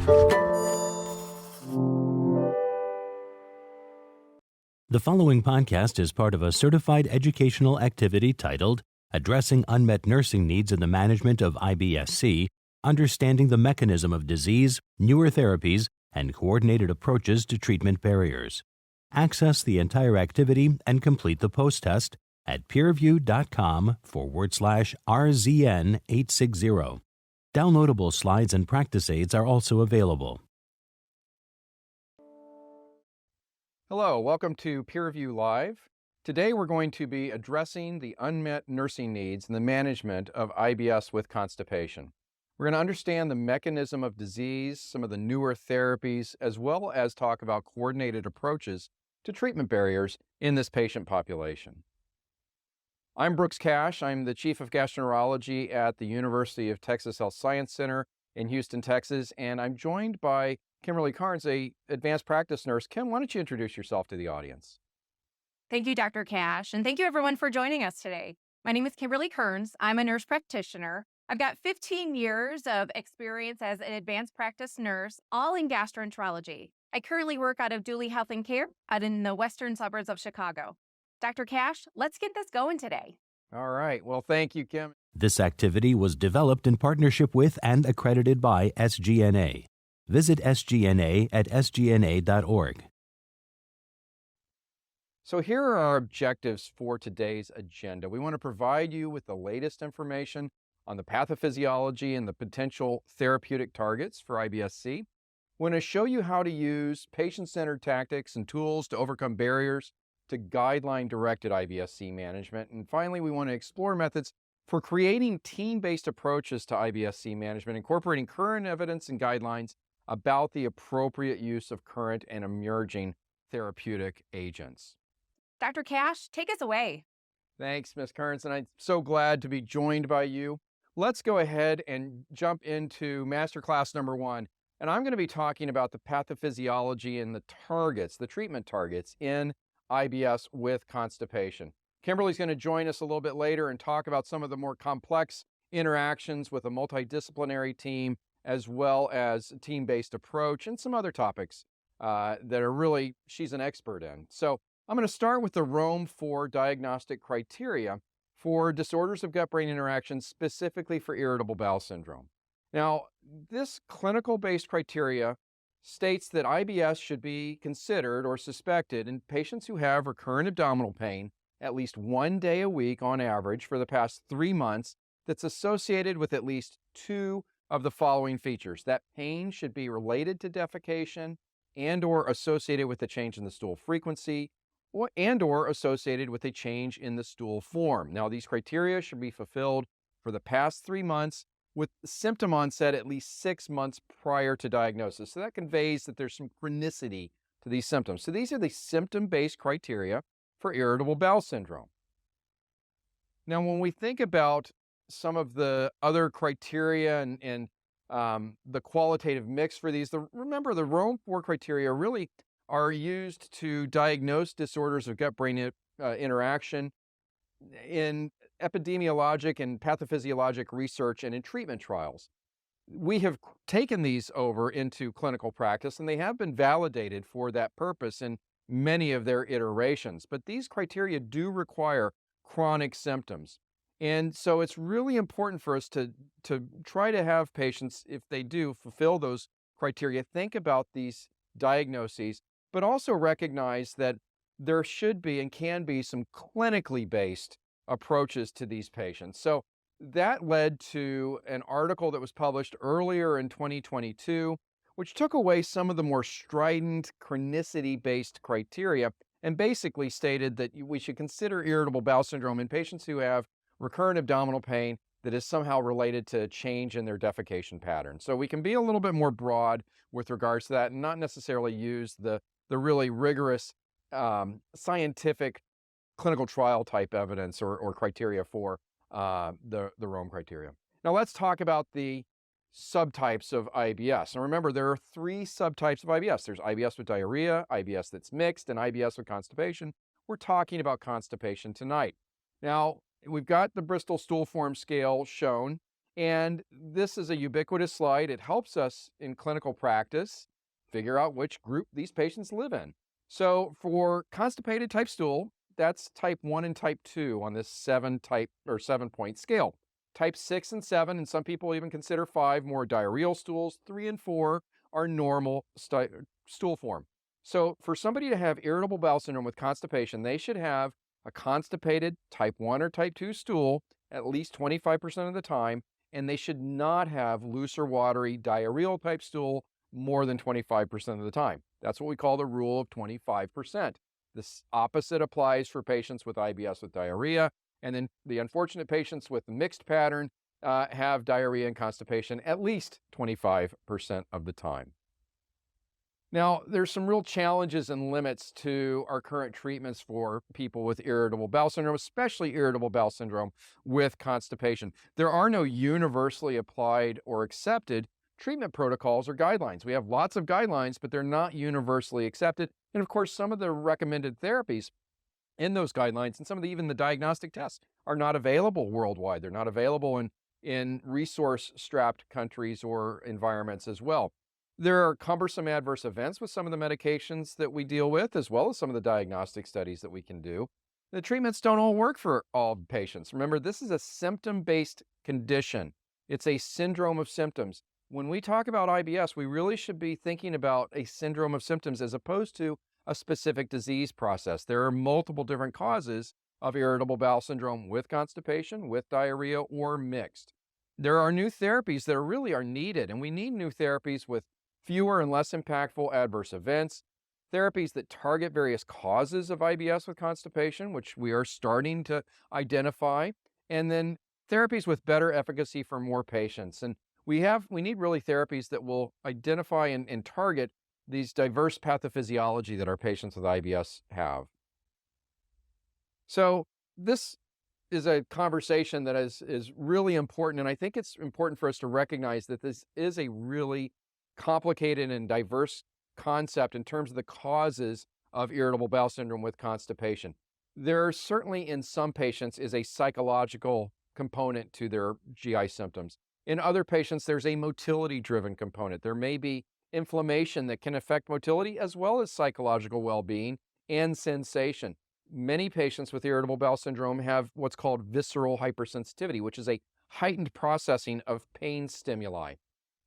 The following podcast is part of a certified educational activity titled Addressing Unmet Nursing Needs in the Management of IBS-C, Understanding the Mechanism of Disease, Newer Therapies, and Coordinated Approaches to Treatment Barriers. Access the entire activity and complete the post-test at peerview.com/RZN860. Downloadable slides and practice aids are also available. Hello, welcome to Peer Review Live. Today we're going to be addressing the unmet nursing needs in the management of IBS with constipation. We're going to understand the mechanism of disease, some of the newer therapies, as well as talk about coordinated approaches to treatment barriers in this patient population. I'm Brooks Cash. I'm the Chief of Gastroenterology at the University of Texas Health Science Center in Houston, Texas, and I'm joined by Kimberly Carnes, an advanced practice nurse. Kim, why don't you introduce yourself to the audience? Thank you, Dr. Cash, and thank you everyone for joining us today. My name is Kimberly Carnes. I'm a nurse practitioner. I've got 15 years of experience as an advanced practice nurse, all in gastroenterology. I currently work out of Dooley Health and Care out in the western suburbs of Chicago. Dr. Cash, let's get this going today. All right. Well, thank you, Kim. This activity was developed in partnership with and accredited by SGNA. Visit SGNA at sgna.org. So here are our objectives for today's agenda. We want to provide you with the latest information on the pathophysiology and the potential therapeutic targets for IBS-C. We want to show you how to use patient-centered tactics and tools to overcome barriers to guideline-directed IBS-C management. And finally, we want to explore methods for creating team-based approaches to IBS-C management, incorporating current evidence and guidelines about the appropriate use of current and emerging therapeutic agents. Dr. Cash, take us away. Thanks, Ms. Kearns, and I'm so glad to be joined by you. Let's go ahead and jump into masterclass number 1. And I'm going to be talking about the pathophysiology and the targets, the treatment targets in IBS with constipation. Kimberly's going to join us a little bit later and talk about some of the more complex interactions with a multidisciplinary team, as well as a team-based approach and some other topics that are really, she's an expert in. So I'm going to start with the Rome-4 diagnostic criteria for disorders of gut-brain interactions, specifically for irritable bowel syndrome. Now, this clinical-based criteria states that IBS should be considered or suspected in patients who have recurrent abdominal pain at least 1 day a week on average for the past 3 months that's associated with at least 2 of the following features. That pain should be related to defecation and or associated with a change in the stool frequency and or associated with a change in the stool form. Now, these criteria should be fulfilled for the past 3 months with symptom onset at least 6 months prior to diagnosis. So that conveys that there's some chronicity to these symptoms. So these are the symptom-based criteria for irritable bowel syndrome. Now, when we think about some of the other criteria and the qualitative mix for these, remember the Rome-4 criteria really are used to diagnose disorders of gut-brain interaction in epidemiologic and pathophysiologic research and in treatment trials. We have taken these over into clinical practice, and they have been validated for that purpose in many of their iterations. But these criteria do require chronic symptoms. And so it's really important for us to try to have patients, if they do fulfill those criteria, think about these diagnoses, but also recognize that there should be and can be some clinically based approaches to these patients. So that led to an article that was published earlier in 2022, which took away some of the more strident chronicity-based criteria and basically stated that we should consider irritable bowel syndrome in patients who have recurrent abdominal pain that is somehow related to a change in their defecation pattern. So we can be a little bit more broad with regards to that and not necessarily use the really rigorous scientific clinical trial type evidence or criteria for the Rome criteria. Now let's talk about the subtypes of IBS. And remember, there are 3 subtypes of IBS. There's IBS with diarrhea, IBS that's mixed, and IBS with constipation. We're talking about constipation tonight. Now, we've got the Bristol Stool Form Scale shown, And this is a ubiquitous slide. It helps us in clinical practice figure out which group these patients live in. So for constipated type stool, that's type 1 and type 2 on this 7-point scale. Type 6 and 7, and some people even consider 5 more diarrheal stools. 3 and 4 are normal stool form. So for somebody to have irritable bowel syndrome with constipation, they should have a constipated type 1 or type 2 stool at least 25% of the time, and they should not have loose or watery diarrheal type stool more than 25% of the time. That's what we call the rule of 25%. This opposite applies for patients with IBS with diarrhea, and then the unfortunate patients with the mixed pattern have diarrhea and constipation at least 25% of the time. Now, there's some real challenges and limits to our current treatments for people with irritable bowel syndrome, especially irritable bowel syndrome with constipation. There are no universally applied or accepted treatment protocols or guidelines. We have lots of guidelines, but they're not universally accepted. And of course, some of the recommended therapies in those guidelines and some of even the diagnostic tests are not available worldwide. They're not available in resource-strapped countries or environments as well. There are cumbersome adverse events with some of the medications that we deal with, as well as some of the diagnostic studies that we can do. The treatments don't all work for all patients. Remember, this is a symptom-based condition. It's a syndrome of symptoms. When we talk about IBS, we really should be thinking about a syndrome of symptoms as opposed to a specific disease process. There are multiple different causes of irritable bowel syndrome with constipation, with diarrhea, or mixed. There are new therapies that really are needed, and we need new therapies with fewer and less impactful adverse events, therapies that target various causes of IBS with constipation, which we are starting to identify, and then therapies with better efficacy for more patients. And we need really therapies that will identify and target these diverse pathophysiology that our patients with IBS have. So this is a conversation that is really important, and I think it's important for us to recognize that this is a really complicated and diverse concept in terms of the causes of irritable bowel syndrome with constipation. There certainly in some patients is a psychological component to their GI symptoms. In other patients, there's a motility-driven component. There may be inflammation that can affect motility as well as psychological well-being and sensation. Many patients with irritable bowel syndrome have what's called visceral hypersensitivity, which is a heightened processing of pain stimuli.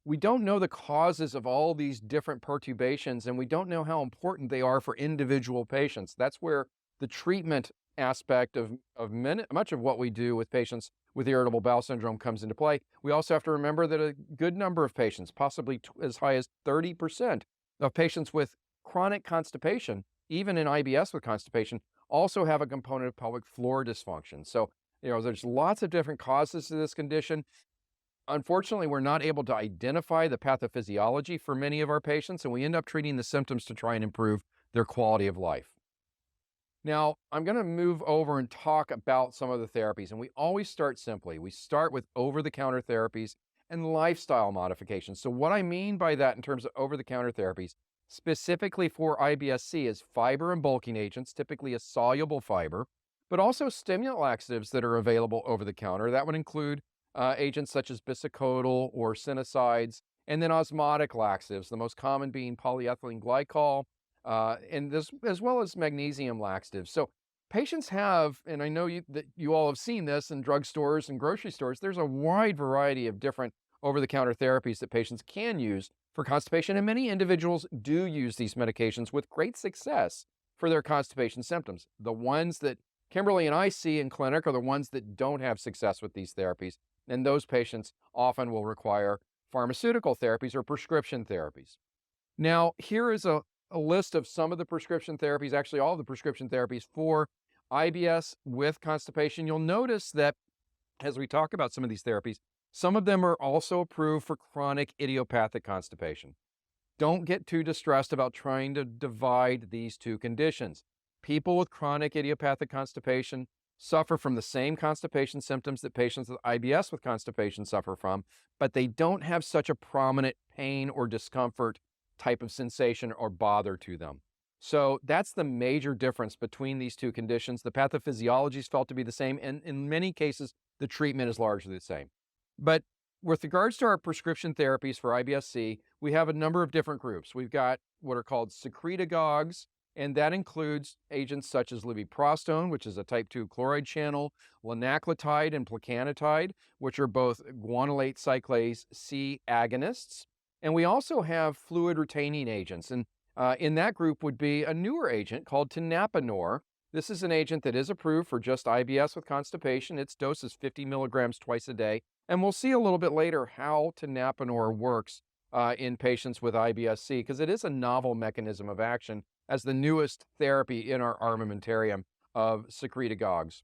We don't know the causes of all these different perturbations, and we don't know how important they are for individual patients. That's where the treatment aspect of much of what we do with patients with irritable bowel syndrome comes into play. We also have to remember that a good number of patients, possibly as high as 30% of patients with chronic constipation, even in IBS with constipation, also have a component of pelvic floor dysfunction. So, there's lots of different causes to this condition. Unfortunately, we're not able to identify the pathophysiology for many of our patients, and we end up treating the symptoms to try and improve their quality of life. Now, I'm going to move over and talk about some of the therapies, and we always start simply. We start with over-the-counter therapies and lifestyle modifications. So what I mean by that in terms of over-the-counter therapies, specifically for IBS-C, is fiber and bulking agents, typically a soluble fiber, but also stimulant laxatives that are available over-the-counter. That would include agents such as bisacodyl or synicides, and then osmotic laxatives, the most common being polyethylene glycol, and this, as well as magnesium laxatives. So patients have, and I know that you all have seen this in drugstores and grocery stores, there's a wide variety of different over-the-counter therapies that patients can use for constipation, and many individuals do use these medications with great success for their constipation symptoms. The ones that Kimberly and I see in clinic are the ones that don't have success with these therapies, and those patients often will require pharmaceutical therapies or prescription therapies. Now, here is a list of some of the prescription therapies, actually all of the prescription therapies for IBS with constipation. You'll notice that as we talk about some of these therapies, some of them are also approved for chronic idiopathic constipation. Don't get too distressed about trying to divide these two conditions. People with chronic idiopathic constipation suffer from the same constipation symptoms that patients with IBS with constipation suffer from, but they don't have such a prominent pain or discomfort type of sensation or bother to them. So that's the major difference between these two conditions. The pathophysiology is felt to be the same, and in many cases, the treatment is largely the same. But with regards to our prescription therapies for IBS-C, we have a number of different groups. We've got what are called secretagogues, and that includes agents such as levetiracetam, which is a type 2 chloride channel, linaclotide and plecanatide, which are both guanylate cyclase C agonists. And we also have fluid retaining agents. And in that group would be a newer agent called tenapanor. This is an agent that is approved for just IBS with constipation. Its dose is 50 milligrams twice a day. And we'll see a little bit later how tenapanor works in patients with IBS-C, because it is a novel mechanism of action as the newest therapy in our armamentarium of secretagogues.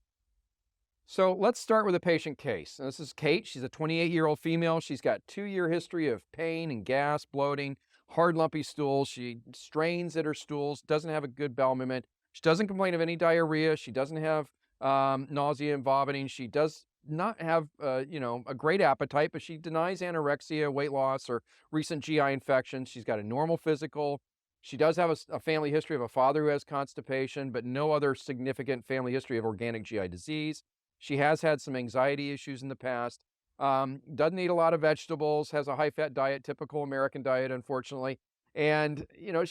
So let's start with a patient case. And this is Kate. She's a 28-year-old female. She's got 2-year history of pain and gas, bloating, hard lumpy stools. She strains at her stools, doesn't have a good bowel movement. She doesn't complain of any diarrhea. She doesn't have nausea and vomiting. She does not have a great appetite, but she denies anorexia, weight loss, or recent GI infections. She's got a normal physical. She does have a family history of a father who has constipation, but no other significant family history of organic GI disease. She has had some anxiety issues in the past, doesn't eat a lot of vegetables, has a high-fat diet, typical American diet, unfortunately. And,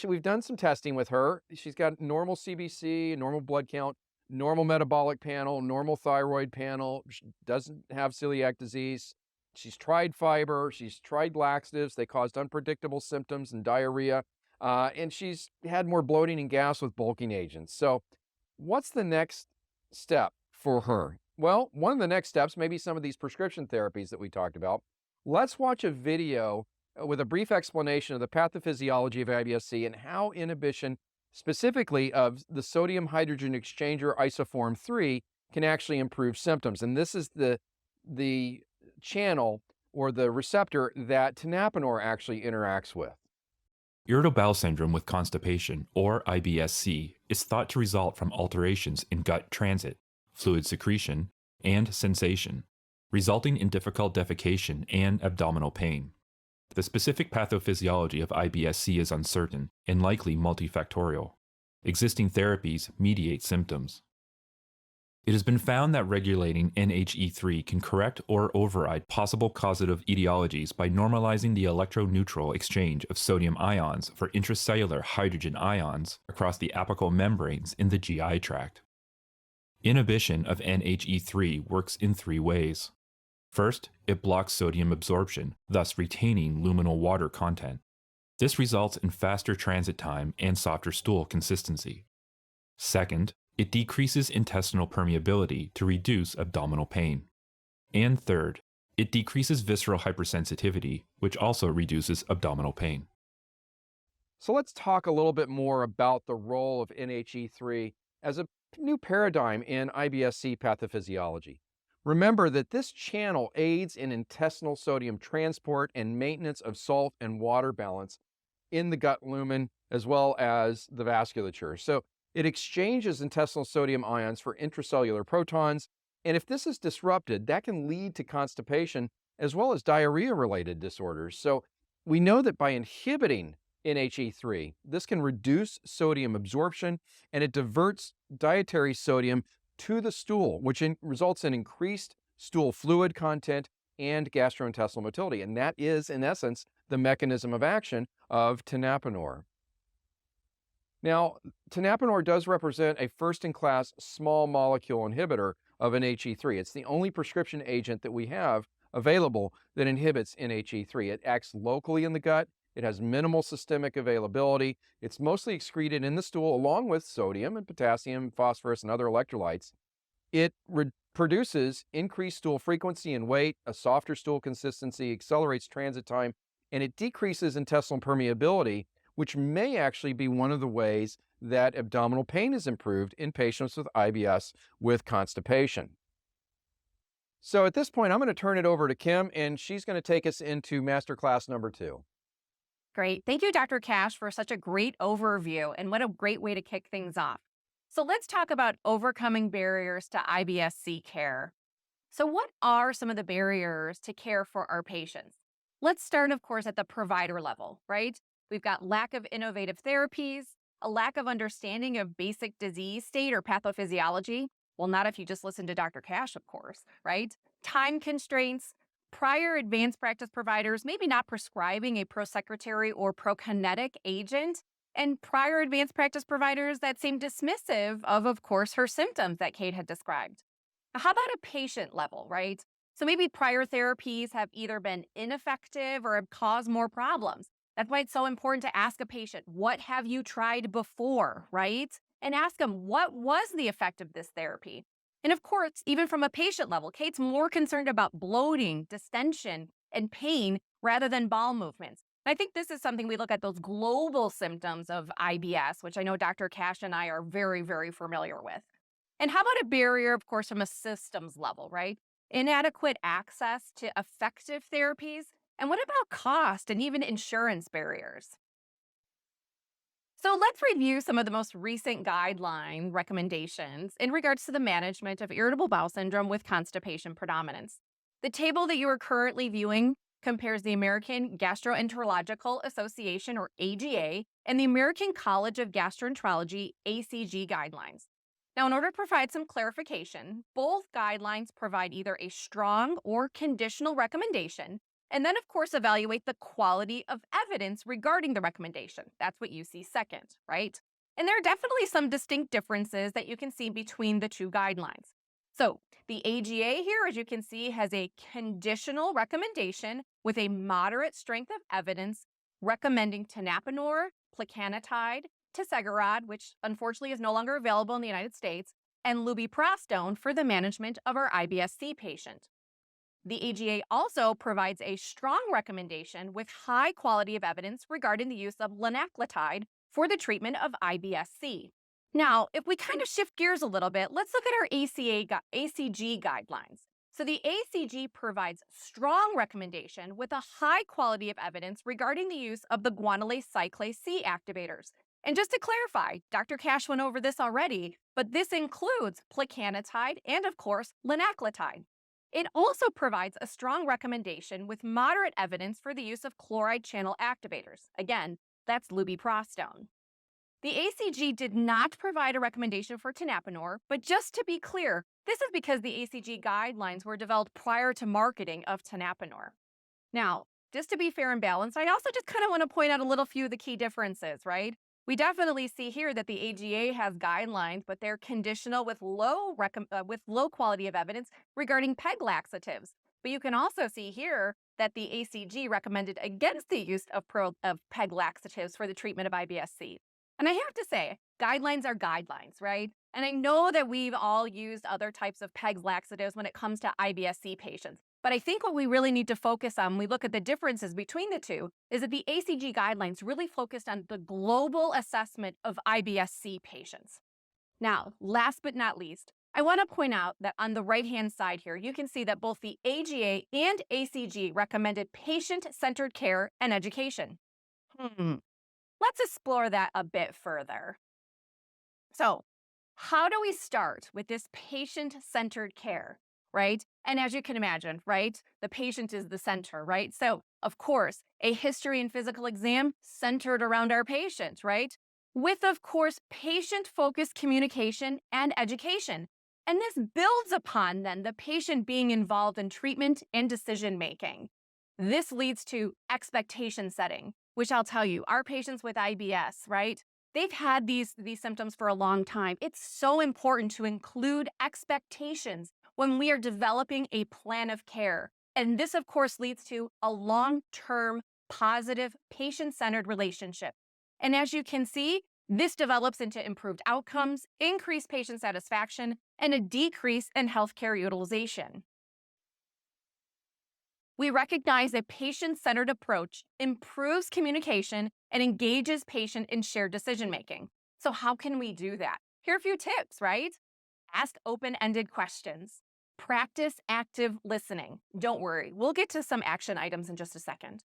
we've done some testing with her. She's got normal CBC, normal blood count, normal metabolic panel, normal thyroid panel. She doesn't have celiac disease. She's tried fiber. She's tried laxatives. They caused unpredictable symptoms and diarrhea. And she's had more bloating and gas with bulking agents. So what's the next step for her? Well, one of the next steps may be some of these prescription therapies that we talked about. Let's watch a video with a brief explanation of the pathophysiology of IBS-C and how inhibition, specifically of the sodium hydrogen exchanger isoform 3, can actually improve symptoms. And this is the channel or the receptor that tenapanor actually interacts with. Irritable bowel syndrome with constipation, or IBS-C, is thought to result from alterations in gut transit, fluid secretion, and sensation, resulting in difficult defecation and abdominal pain. The specific pathophysiology of IBS-C is uncertain and likely multifactorial. Existing therapies mediate symptoms. It has been found that regulating NHE3 can correct or override possible causative etiologies by normalizing the electroneutral exchange of sodium ions for intracellular hydrogen ions across the apical membranes in the GI tract. Inhibition of NHE3 works in 3 ways. First, it blocks sodium absorption, thus retaining luminal water content. This results in faster transit time and softer stool consistency. Second, it decreases intestinal permeability to reduce abdominal pain. And third, it decreases visceral hypersensitivity, which also reduces abdominal pain. So let's talk a little bit more about the role of NHE3 as a new paradigm in IBS-C pathophysiology. Remember that this channel aids in intestinal sodium transport and maintenance of salt and water balance in the gut lumen as well as the vasculature. So it exchanges intestinal sodium ions for intracellular protons, and if this is disrupted, that can lead to constipation as well as diarrhea-related disorders. So we know that by inhibiting NHE3, this can reduce sodium absorption, and it diverts dietary sodium to the stool, which results in increased stool fluid content and gastrointestinal motility. And that is, in essence, the mechanism of action of tenapanor. Now, tenapanor does represent a first-in-class small molecule inhibitor of NHE3. It's the only prescription agent that we have available that inhibits NHE3. It acts locally in the gut. It has minimal systemic availability. It's mostly excreted in the stool along with sodium and potassium, phosphorus, and other electrolytes. It produces increased stool frequency and weight, a softer stool consistency, accelerates transit time, and it decreases intestinal permeability, which may actually be one of the ways that abdominal pain is improved in patients with IBS with constipation. So at this point, I'm going to turn it over to Kim, and she's going to take us into masterclass number 2. Great. Thank you, Dr. Cash, for such a great overview, and what a great way to kick things off. So let's talk about overcoming barriers to IBS-C care. So what are some of the barriers to care for our patients? Let's start, of course, at the provider level, right? We've got lack of innovative therapies, a lack of understanding of basic disease state or pathophysiology. Well, not if you just listen to Dr. Cash, of course, right? Time constraints, prior advanced practice providers maybe not prescribing a prosecretary or prokinetic agent, and prior advanced practice providers that seemed dismissive of course, her symptoms that Kate had described. How about a patient level, right? So maybe prior therapies have either been ineffective or have caused more problems. That's why it's so important to ask a patient, what have you tried before, right? And ask them, what was the effect of this therapy? And of course, even from a patient level, Kate's more concerned about bloating, distension, and pain rather than bowel movements. And I think this is something we look at those global symptoms of IBS, which I know Dr. Cash and I are very, very familiar with. And how about a barrier, of course, from a systems level, right? Inadequate access to effective therapies. And what about cost and even insurance barriers? So let's review some of the most recent guideline recommendations in regards to the management of irritable bowel syndrome with constipation predominance. The table that you are currently viewing compares the American Gastroenterological Association, or AGA, and the American College of Gastroenterology, ACG, guidelines. Now, in order to provide some clarification, both guidelines provide either a strong or conditional recommendation, and then, of course, evaluate the quality of evidence regarding the recommendation. That's what you see second, right? And there are definitely some distinct differences that you can see between the two guidelines. So the AGA here, as you can see, has a conditional recommendation with a moderate strength of evidence recommending tenapanor, plecanatide, ticagrelor, which unfortunately is no longer available in the United States, and lubiprostone for the management of our IBS-C patient. The AGA also provides a strong recommendation with high quality of evidence regarding the use of linaclotide for the treatment of IBS-C. Now, if we kind of shift gears a little bit, let's look at our ACG guidelines. So the ACG provides strong recommendation with a high quality of evidence regarding the use of the guanylate cyclase C activators. And just to clarify, Dr. Cash went over this already, but this includes plecanatide and, of course, linaclotide. It also provides a strong recommendation with moderate evidence for the use of chloride channel activators. Again, that's lubiprostone. The ACG did not provide a recommendation for tenapanor, but just to be clear, this is because the ACG guidelines were developed prior to marketing of tenapanor. Now, just to be fair and balanced, I also just kind of want to point out a little few of the key differences, right? We definitely see here that the AGA has guidelines, but they're conditional with low quality of evidence regarding PEG laxatives. But you can also see here that the ACG recommended against the use of PEG laxatives for the treatment of IBS-C. And I have to say, guidelines are guidelines, right? And I know that we've all used other types of PEG laxatives when it comes to IBS-C patients. But I think what we really need to focus on when we look at the differences between the two is that the ACG guidelines really focused on the global assessment of IBS-C patients. Now, last but not least, I want to point out that on the right-hand side here, you can see that both the AGA and ACG recommended patient-centered care and education. Let's explore that a bit further. So, how do we start with this patient-centered care, right? And as you can imagine, right, the patient is the center, right? So, of course, a history and physical exam centered around our patient, right? With, of course, patient-focused communication and education. And this builds upon, then, the patient being involved in treatment and decision-making. This leads to expectation setting, which I'll tell you, our patients with IBS, right? They've had these symptoms for a long time. It's so important to include expectations when we are developing a plan of care. And this, of course, leads to a long-term, positive, patient-centered relationship. And as you can see, this develops into improved outcomes, increased patient satisfaction, and a decrease in healthcare utilization. We recognize a patient-centered approach improves communication and engages patient in shared decision-making. So how can we do that? Here are a few tips, right? Ask open-ended questions. Practice active listening. Don't worry, we'll get to some action items in just a second.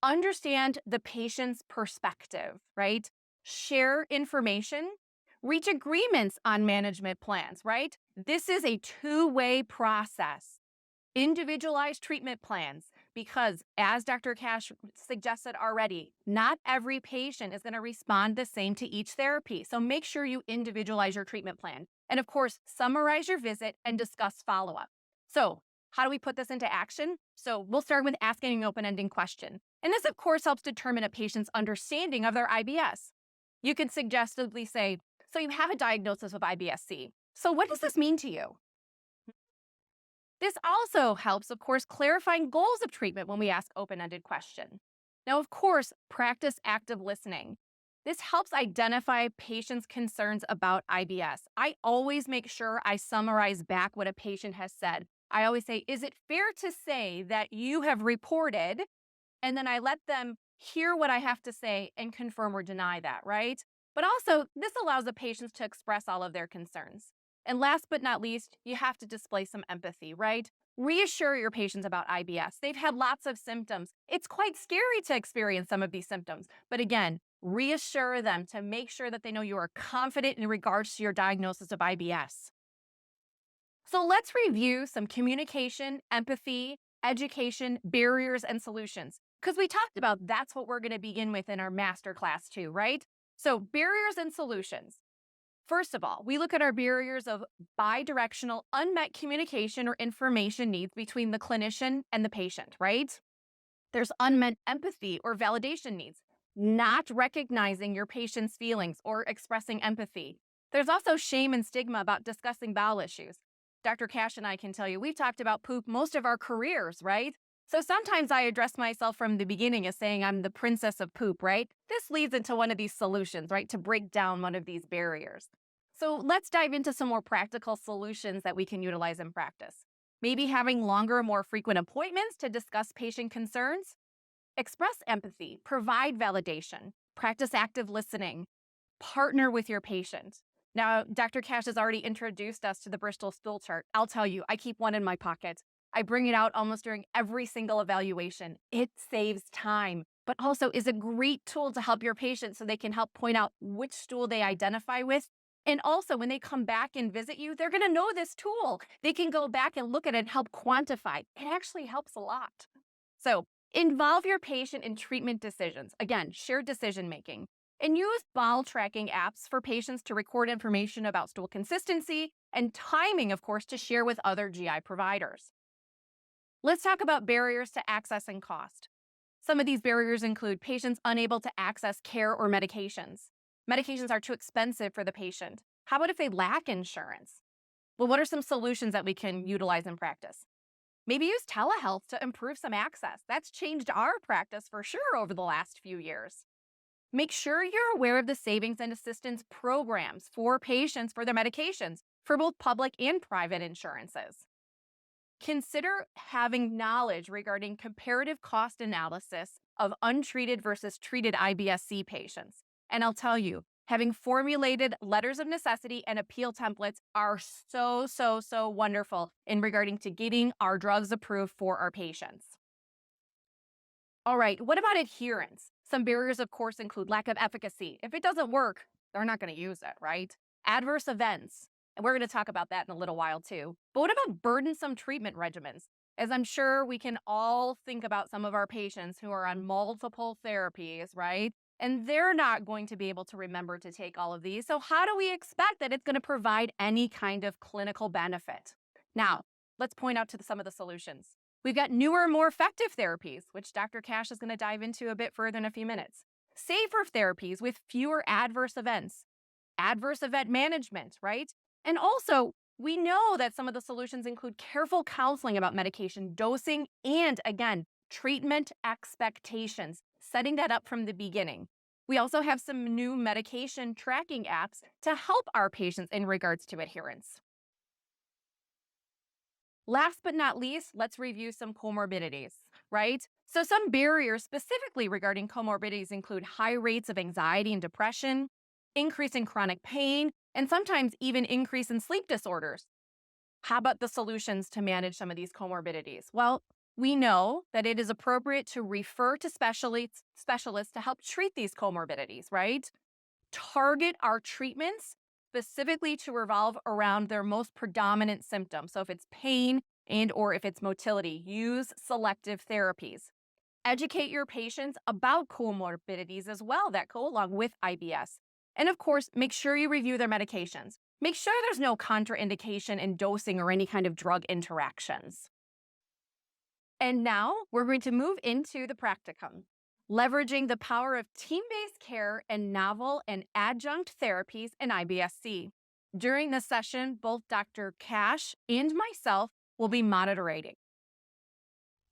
Understand the patient's perspective, right? Share information. Reach agreements on management plans, right? This is a two-way process. Individualized treatment plans, because as Dr. Cash suggested already, not every patient is going to respond the same to each therapy. So make sure you individualize your treatment plan. And of course, summarize your visit and discuss follow-up. So How do we put this into action? So we'll start with asking an open-ended question. And this, of course, helps determine a patient's understanding of their IBS. You can suggestively say, so you have a diagnosis of IBS-C. So what does this mean to you? This also helps, of course, clarifying goals of treatment when we ask open-ended questions. Now, of course, practice active listening. This helps identify patients' concerns about IBS. I always make sure I summarize back what a patient has said. I always say, is it fair to say that you have reported? And then I let them hear what I have to say and confirm or deny that, right? But also, this allows the patients to express all of their concerns. And last but not least, you have to display some empathy, right? Reassure your patients about IBS. They've had lots of symptoms. It's quite scary to experience some of these symptoms. But again, reassure them to make sure that they know you are confident in regards to your diagnosis of IBS. So let's review some communication, empathy, education, barriers, and solutions. Because we talked about that's what we're going to begin with in our masterclass too, right? So barriers and solutions. First of all, we look at our barriers of bidirectional, unmet communication or information needs between the clinician and the patient, right? There's unmet empathy or validation needs, not recognizing your patient's feelings or expressing empathy. There's also shame and stigma about discussing bowel issues. Dr. Cash and I can tell you, we've talked about poop most of our careers, right? So sometimes I address myself from the beginning as saying I'm the princess of poop, right? This leads into one of these solutions, right? To break down one of these barriers. So let's dive into some more practical solutions that we can utilize in practice. Maybe having longer, more frequent appointments to discuss patient concerns. Express empathy, provide validation, practice active listening, partner with your patient. Now, Dr. Cash has already introduced us to the Bristol stool chart. I'll tell you, I keep one in my pocket. I bring it out almost during every single evaluation. It saves time, but also is a great tool to help your patient so they can help point out which stool they identify with. And also, when they come back and visit you, they're going to know this tool. They can go back and look at it and help quantify. It actually helps a lot. So involve your patient in treatment decisions. Again, shared decision-making. And use bowel tracking apps for patients to record information about stool consistency and timing, of course, to share with other GI providers. Let's talk about barriers to access and cost. Some of these barriers include patients unable to access care or medications. Medications are too expensive for the patient. How about if they lack insurance? Well, what are some solutions that we can utilize in practice? Maybe use telehealth to improve some access. That's changed our practice for sure over the last few years. Make sure you're aware of the savings and assistance programs for patients for their medications for both public and private insurances. Consider having knowledge regarding comparative cost analysis of untreated versus treated IBS-C patients. And I'll tell you, having formulated letters of necessity and appeal templates are so wonderful in regarding to getting our drugs approved for our patients. All right, what about adherence? Some barriers, of course, include lack of efficacy. If it doesn't work, they're not going to use it, right? Adverse events, and we're going to talk about that in a little while too. But what about burdensome treatment regimens? As I'm sure we can all think about some of our patients who are on multiple therapies, right? And they're not going to be able to remember to take all of these. So how do we expect that it's going to provide any kind of clinical benefit? Now, let's point out to some of the solutions. We've got newer, more effective therapies, which Dr. Cash is going to dive into a bit further in a few minutes. Safer therapies with fewer adverse events. Adverse event management, right? And also, we know that some of the solutions include careful counseling about medication dosing and, again, treatment expectations, setting that up from the beginning. We also have some new medication tracking apps to help our patients in regards to adherence. Last but not least, let's review some comorbidities, right? So some barriers specifically regarding comorbidities include high rates of anxiety and depression, increase in chronic pain, and sometimes even increase in sleep disorders. How about the solutions to manage some of these comorbidities? Well, we know that it is appropriate to refer to specialists to help treat these comorbidities, right? Target our treatments specifically to revolve around their most predominant symptoms. So if it's pain and or if it's motility, use selective therapies. Educate your patients about comorbidities as well that go along with IBS. And of course, make sure you review their medications. Make sure there's no contraindication in dosing or any kind of drug interactions. And now we're going to move into the practicum, leveraging the power of team-based care and novel and adjunct therapies in IBS-C. During this session, both Dr. Cash and myself will be moderating.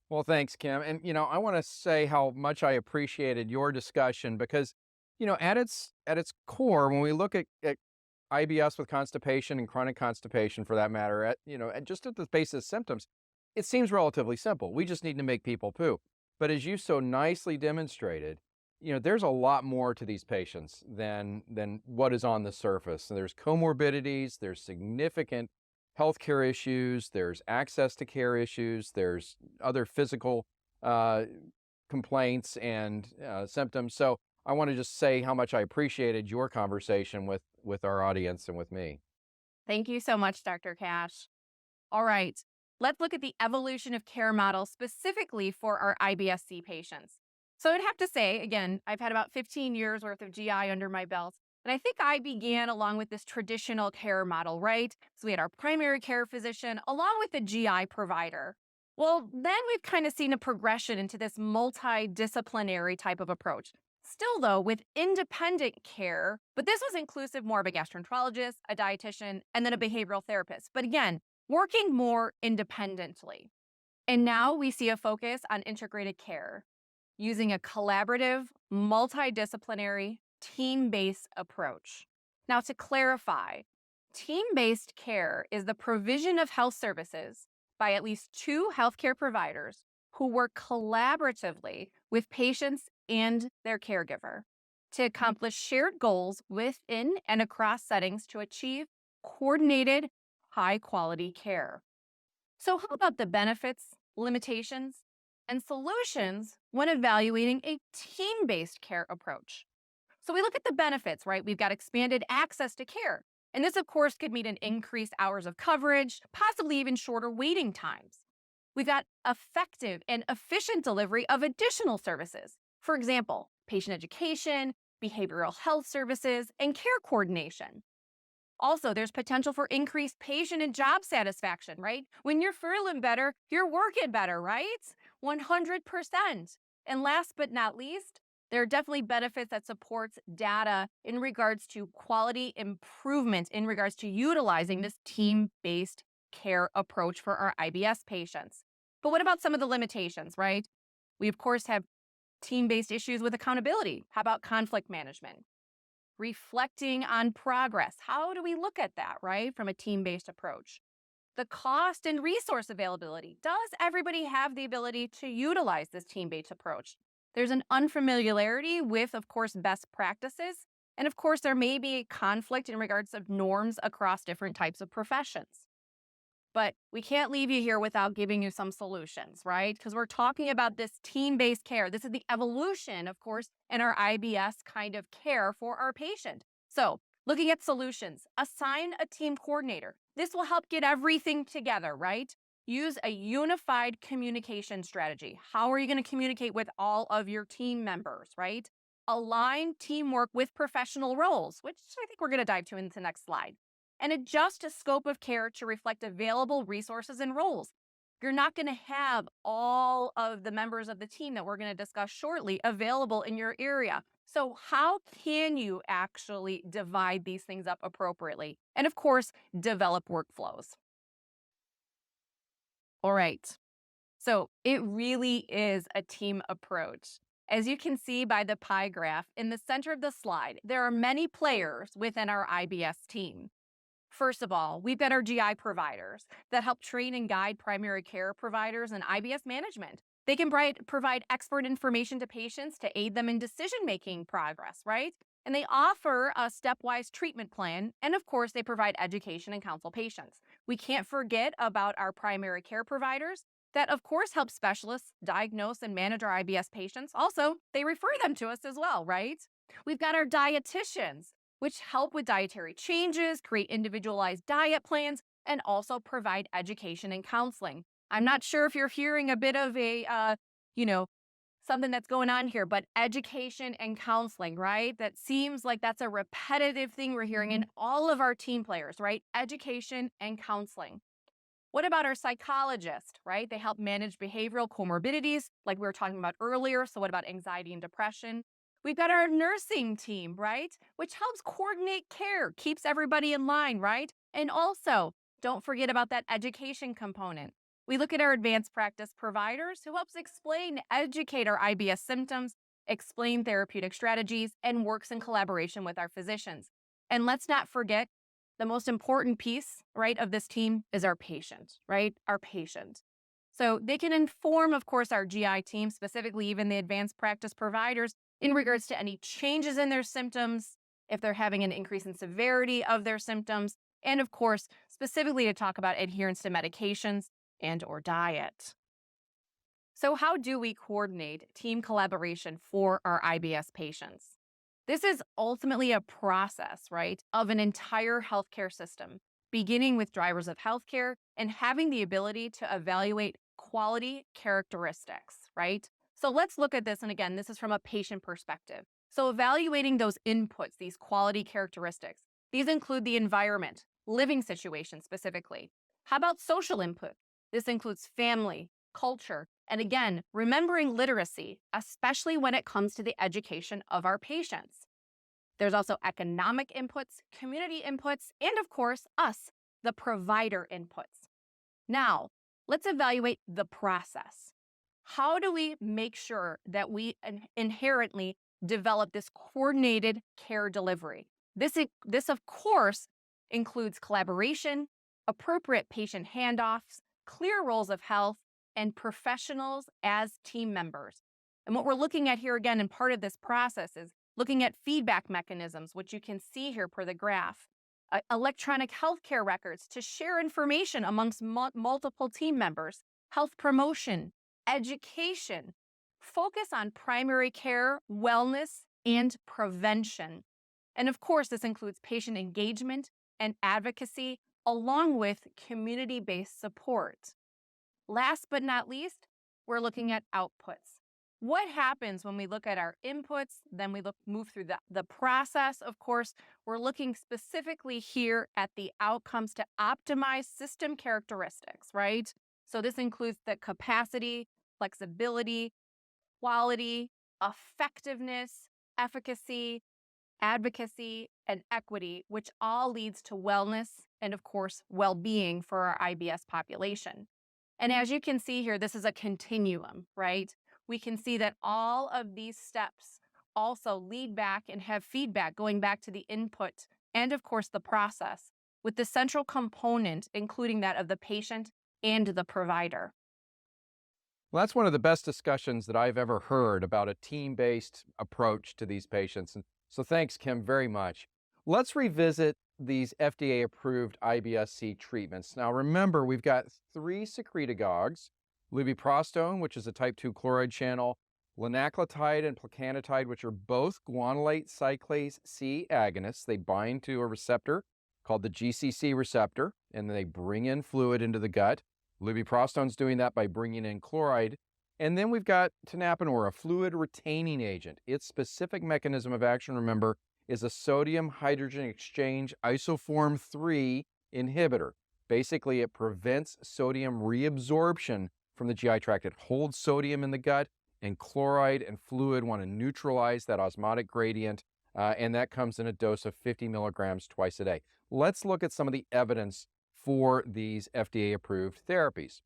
Well, thanks, Kim. And, I want to say how much I appreciated your discussion because, at its core, when we look at IBS with constipation and chronic constipation for that matter, just at the basis of symptoms, it seems relatively simple. We just need to make people poo. But as you so nicely demonstrated, there's a lot more to these patients than what is on the surface. So there's comorbidities, there's significant healthcare issues, there's access to care issues, there's other physical complaints and symptoms. So I want to just say how much I appreciated your conversation with our audience and with me. Thank you so much, Dr. Cash. All right, let's look at the evolution of care model specifically for our IBS-C patients. So I'd have to say, again, I've had about 15 years worth of GI under my belt. And I think I began along with this traditional care model, right? So we had our primary care physician along with the GI provider. Well, then we've kind of seen a progression into this multidisciplinary type of approach. Still, though, with independent care, but this was inclusive more of a gastroenterologist, a dietitian, and then a behavioral therapist. But again, working more independently. And now we see a focus on integrated care using a collaborative, multidisciplinary, team-based approach. Now, to clarify, team-based care is the provision of health services by at least 2 healthcare providers who work collaboratively with patients and their caregiver to accomplish shared goals within and across settings to achieve coordinated, high-quality care. So how about the benefits, limitations, and solutions when evaluating a team-based care approach? So we look at the benefits, right? We've got expanded access to care. And this, of course, could mean an increased hours of coverage, possibly even shorter waiting times. We've got effective and efficient delivery of additional services. For example, patient education, behavioral health services, and care coordination. Also, there's potential for increased patient and job satisfaction, right? When you're feeling better, you're working better, right? 100%. And last but not least, there are definitely benefits that supports data in regards to quality improvement in regards to utilizing this team-based care approach for our IBS patients. But what about some of the limitations, right? We, of course, have team-based issues with accountability. How about conflict management? Reflecting on progress. How do we look at that, right, from a team-based approach? The cost and resource availability. Does everybody have the ability to utilize this team-based approach? There's an unfamiliarity with, of course, best practices. And of course, there may be a conflict in regards of norms across different types of professions. But we can't leave you here without giving you some solutions, right? Because we're talking about this team-based care. This is the evolution, of course, in our IBS kind of care for our patient. So looking at solutions, assign a team coordinator. This will help get everything together, right? Use a unified communication strategy. How are you going to communicate with all of your team members, right? Align teamwork with professional roles, which I think we're going to dive to in the next slide. And adjust a scope of care to reflect available resources and roles. You're not going to have all of the members of the team that we're going to discuss shortly available in your area. So how can you actually divide these things up appropriately? And of course, develop workflows. All right, so it really is a team approach. As you can see by the pie graph in the center of the slide, there are many players within our IBS team. First of all, we've got our GI providers that help train and guide primary care providers in IBS management. They can provide expert information to patients to aid them in decision-making progress, right? And they offer a stepwise treatment plan. And of course, they provide education and counsel patients. We can't forget about our primary care providers that, of course, help specialists diagnose and manage our IBS patients. Also, they refer them to us as well, right? We've got our dietitians, which help with dietary changes, create individualized diet plans, and also provide education and counseling. I'm not sure if you're hearing a bit of a, something that's going on here, but education and counseling, right? That seems like that's a repetitive thing we're hearing in all of our team players, right? Education and counseling. What about our psychologist, right? They help manage behavioral comorbidities like we were talking about earlier. So what about anxiety and depression? We've got our nursing team, right? Which helps coordinate care, keeps everybody in line, right? And also, don't forget about that education component. We look at our advanced practice providers who helps explain, educate our IBS symptoms, explain therapeutic strategies, and works in collaboration with our physicians. And let's not forget, the most important piece, right, of this team is our patient, right? Our patient. So they can inform, of course, our GI team, specifically even the advanced practice providers, in regards to any changes in their symptoms, if they're having an increase in severity of their symptoms, and of course, specifically to talk about adherence to medications and or diet. So how do we coordinate team collaboration for our IBS patients? This is ultimately a process, right, of an entire healthcare system, beginning with drivers of healthcare and having the ability to evaluate quality characteristics, right? So let's look at this. And again, this is from a patient perspective. So evaluating those inputs, these quality characteristics, these include the environment, living situation specifically. How about social input? This includes family, culture, and again, remembering literacy, especially when it comes to the education of our patients. There's also economic inputs, community inputs, and of course, us, the provider inputs. Now, let's evaluate the process. How do we make sure that we inherently develop this coordinated care delivery? This of course, includes collaboration, appropriate patient handoffs, clear roles of health, and professionals as team members. And what we're looking at here again, and part of this process is looking at feedback mechanisms, which you can see here per the graph, electronic healthcare records to share information amongst multiple team members, health promotion, education, focus on primary care, wellness, and prevention. And of course, this includes patient engagement and advocacy, along with community-based support. Last but not least, we're looking at outputs. What happens when we look at our inputs, then we move through the process, of course, we're looking specifically here at the outcomes to optimize system characteristics, right? So this includes the capacity, flexibility, quality, effectiveness, efficacy, advocacy, and equity, which all leads to wellness and, of course, well-being for our IBS population. And as you can see here, this is a continuum, right? We can see that all of these steps also lead back and have feedback going back to the input and, of course, the process, with the central component, including that of the patient and the provider. Well, that's one of the best discussions that I've ever heard about a team-based approach to these patients. And so thanks, Kim, very much. Let's revisit these FDA-approved IBS-C treatments. Now, remember, we've got 3 secretagogues: lubiprostone, which is a type 2 chloride channel, linaclotide and plecanatide, which are both guanylate cyclase C agonists. They bind to a receptor called the GCC receptor, and they bring in fluid into the gut. Lubiprostone's doing that by bringing in chloride. And then we've got tenapanor, a fluid retaining agent. Its specific mechanism of action, remember, is a sodium hydrogen exchange isoform 3 inhibitor. Basically, it prevents sodium reabsorption from the GI tract. It holds sodium in the gut, and chloride and fluid want to neutralize that osmotic gradient, and that comes in a dose of 50 milligrams twice a day. Let's look at some of the evidence for these FDA-approved therapies.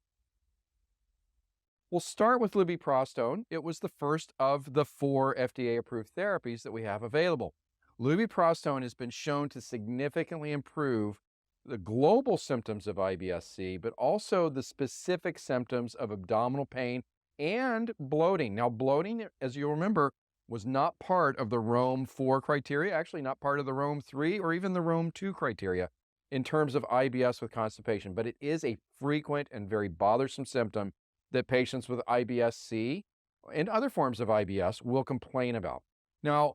We'll start with lubiprostone. It was the first of the 4 FDA-approved therapies that we have available. Lubiprostone has been shown to significantly improve the global symptoms of IBS-C, but also the specific symptoms of abdominal pain and bloating. Now, bloating, as you'll remember, was not part of the Rome 4 criteria, actually not part of the Rome 3 or even the Rome 2 criteria in terms of IBS with constipation, but it is a frequent and very bothersome symptom that patients with IBS-C and other forms of IBS will complain about. Now,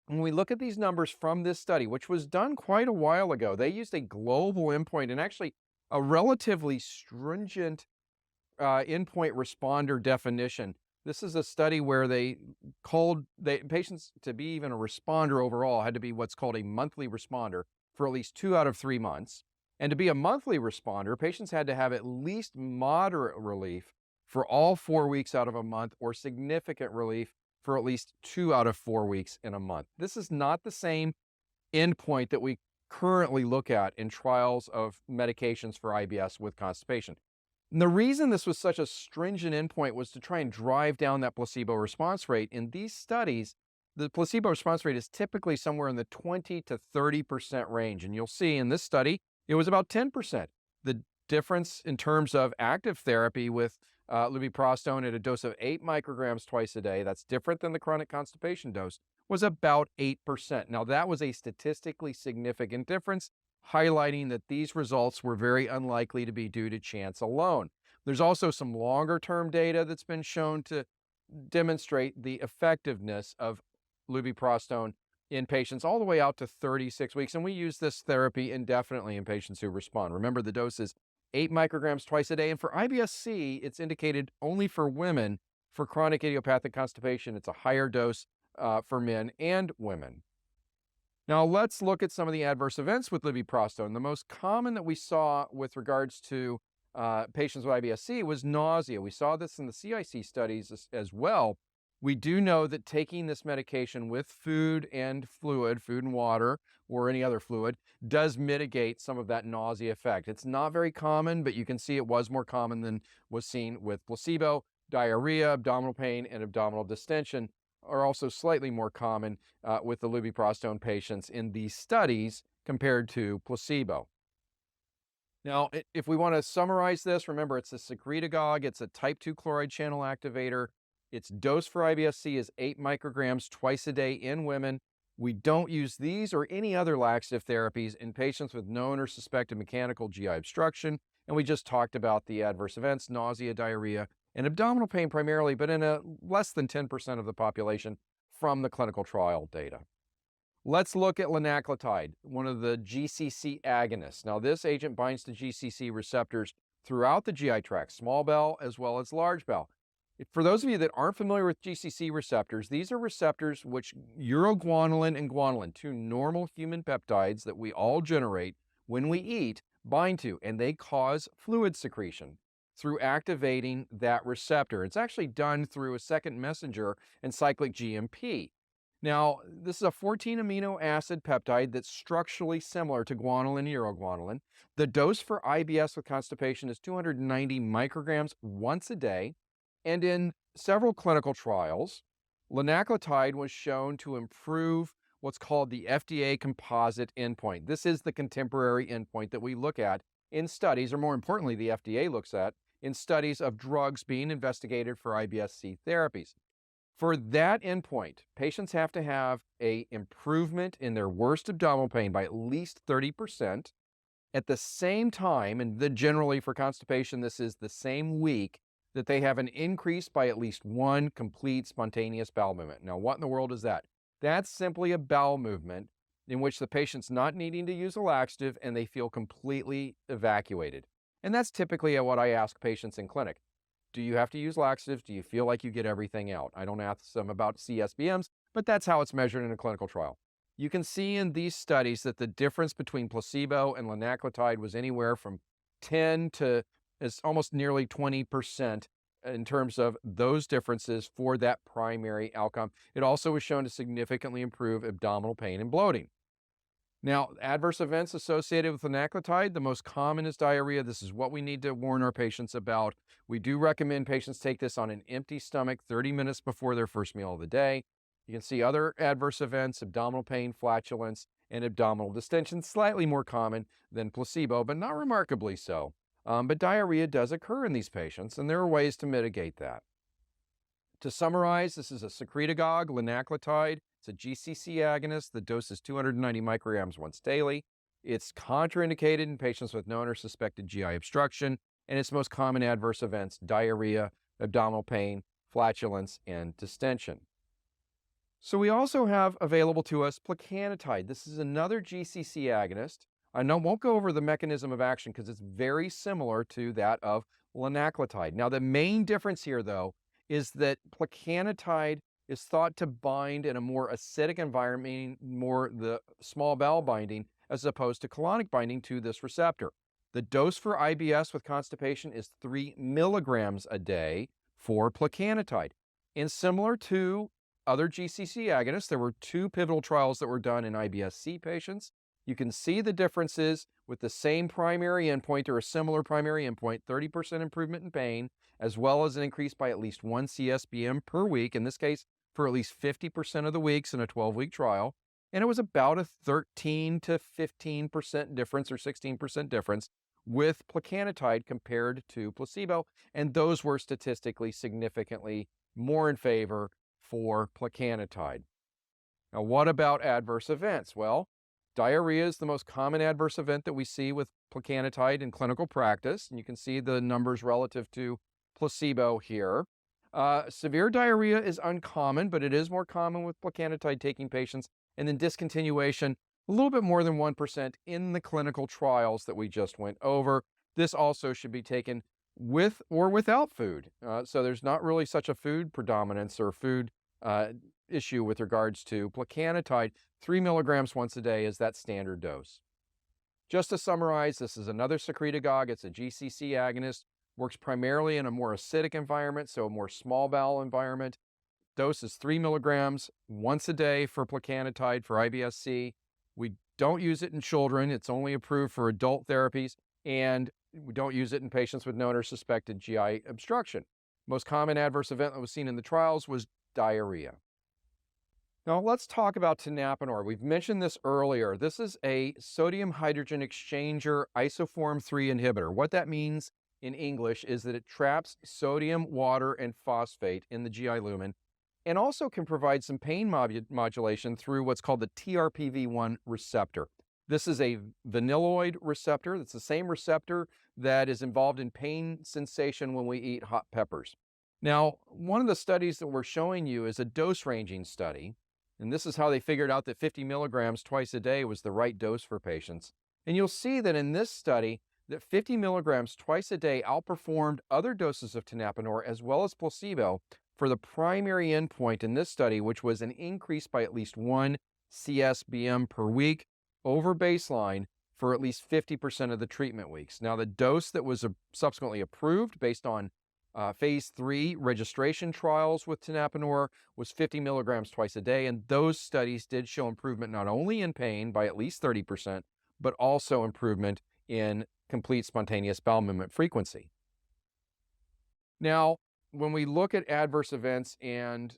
when we look at these numbers from this study, which was done quite a while ago, they used a global endpoint and actually a relatively stringent endpoint responder definition. This is a study where they called patients to be even a responder overall had to be what's called a monthly responder for at least 2 out of 3 months. And to be a monthly responder, patients had to have at least moderate relief for all 4 weeks out of a month or significant relief for at least 2 out of 4 weeks in a month. This is not the same endpoint that we currently look at in trials of medications for IBS with constipation. And the reason this was such a stringent endpoint was to try and drive down that placebo response rate. In these studies, the placebo response rate is typically somewhere in the 20 to 30% range. And you'll see in this study, it was about 10%. The difference in terms of active therapy with lubiprostone at a dose of 8 micrograms twice a day, that's different than the chronic constipation dose, was about 8%. Now, that was a statistically significant difference, highlighting that these results were very unlikely to be due to chance alone. There's also some longer-term data that's been shown to demonstrate the effectiveness of lubiprostone in patients all the way out to 36 weeks, and we use this therapy indefinitely in patients who respond. Remember, the dose is 8 micrograms twice a day, and for IBS-C, it's indicated only for women. For chronic idiopathic constipation, it's a higher dose for men and women. Now, let's look at some of the adverse events with lubiprostone. The most common that we saw with regards to patients with IBS-C was nausea. We saw this in the CIC studies as well. We do know that taking this medication with food and fluid, food and water, or any other fluid, does mitigate some of that nausea effect. It's not very common, but you can see it was more common than was seen with placebo. Diarrhea, abdominal pain, and abdominal distension are also slightly more common with the lubiprostone patients in these studies compared to placebo. Now, if we want to summarize this, remember it's a secretagogue, it's a type 2 chloride channel activator. Its dose for IBS-C is 8 micrograms twice a day in women. We don't use these or any other laxative therapies in patients with known or suspected mechanical GI obstruction. And we just talked about the adverse events, nausea, diarrhea, and abdominal pain primarily, but in a less than 10% of the population from the clinical trial data. Let's look at linaclotide, one of the GCC agonists. Now, this agent binds to GCC receptors throughout the GI tract, small bowel as well as large bowel. For those of you that aren't familiar with GCC receptors, these are receptors which uroguanilin and guanilin, two normal human peptides that we all generate when we eat, bind to, and they cause fluid secretion through activating that receptor. It's actually done through a second messenger and cyclic GMP. Now, this is a 14 amino acid peptide that's structurally similar to guanilin and uroguanilin. The dose for IBS with constipation is 290 micrograms once a day. And in several clinical trials, linaclotide was shown to improve what's called the FDA composite endpoint. This is the contemporary endpoint that we look at in studies, or more importantly, the FDA looks at in studies of drugs being investigated for IBS-C therapies. For that endpoint, patients have to have an improvement in their worst abdominal pain by at least 30%. At the same time, and then generally for constipation, this is the same week, that they have an increase by at least one complete spontaneous bowel movement. Now, what in the world is that? That's simply a bowel movement in which the patient's not needing to use a laxative and they feel completely evacuated. And that's typically what I ask patients in clinic. Do you have to use laxatives? Do you feel like you get everything out? I don't ask them about CSBMs, but that's how it's measured in a clinical trial. You can see in these studies that the difference between placebo and linaclotide was anywhere from 10 to almost nearly 20% in terms of those differences for that primary outcome. It also was shown to significantly improve abdominal pain and bloating. Now, adverse events associated with linaclotide, the most common is diarrhea. This is what we need to warn our patients about. We do recommend patients take this on an empty stomach 30 minutes before their first meal of the day. You can see other adverse events, abdominal pain, flatulence, and abdominal distension, slightly more common than placebo, but not remarkably so. But diarrhea does occur in these patients, and there are ways to mitigate that. To summarize, this is a secretagogue, linaclotide. It's a GCC agonist. The dose is 290 micrograms once daily. It's contraindicated in patients with known or suspected GI obstruction, and its most common adverse events, diarrhea, abdominal pain, flatulence, and distension. So we also have available to us plecanatide. This is another GCC agonist. I won't go over the mechanism of action because it's very similar to that of linaclotide. Now, the main difference here, though, is that plecanatide is thought to bind in a more acidic environment, meaning more the small bowel binding, as opposed to colonic binding to this receptor. The dose for IBS with constipation is 3 milligrams a day for plecanatide. And similar to other GCC agonists, there were 2 pivotal trials that were done in IBS-C patients. You can see the differences with the same primary endpoint or a similar primary endpoint, 30% improvement in pain, as well as an increase by at least 1 CSBM per week, in this case, for at least 50% of the weeks in a 12-week trial. And it was about a 13 to 15% difference or 16% difference with plecanatide compared to placebo, and those were statistically significantly more in favor for plecanatide. Now, what about adverse events? Well, diarrhea is the most common adverse event that we see with plecanatide in clinical practice, and you can see the numbers relative to placebo here. Severe diarrhea is uncommon, but it is more common with plecanatide taking patients, and then discontinuation, a little bit more than 1% in the clinical trials that we just went over. This also should be taken with or without food. So there's not really such a food predominance or food issue with regards to plecanatide. 3 milligrams once a day is that standard dose. Just to summarize, this is another secretagogue. It's a GCC agonist, works primarily in a more acidic environment, so a more small bowel environment. Dose is 3 milligrams once a day for plecanatide for IBS-C. We don't use it in children. It's only approved for adult therapies, and we don't use it in patients with known or suspected GI obstruction. Most common adverse event that was seen in the trials was diarrhea. Now let's talk about tenapanor. We've mentioned this earlier. This is a sodium hydrogen exchanger isoform 3 inhibitor. What that means in English is that it traps sodium, water, and phosphate in the GI lumen, and also can provide some pain modulation through what's called the TRPV1 receptor. This is a vanilloid receptor. That's the same receptor that is involved in pain sensation when we eat hot peppers. Now, one of the studies that we're showing you is a dose ranging study, and this is how they figured out that 50 milligrams twice a day was the right dose for patients. And you'll see that in this study, that 50 milligrams twice a day outperformed other doses of tenapanor as well as placebo for the primary endpoint in this study, which was an increase by at least 1 CSBM per week over baseline for at least 50% of the treatment weeks. Now, the dose that was subsequently approved based on phase 3 registration trials with tenapanor was 50 milligrams twice a day, and those studies did show improvement not only in pain by at least 30%, but also improvement in complete spontaneous bowel movement frequency. Now, when we look at adverse events and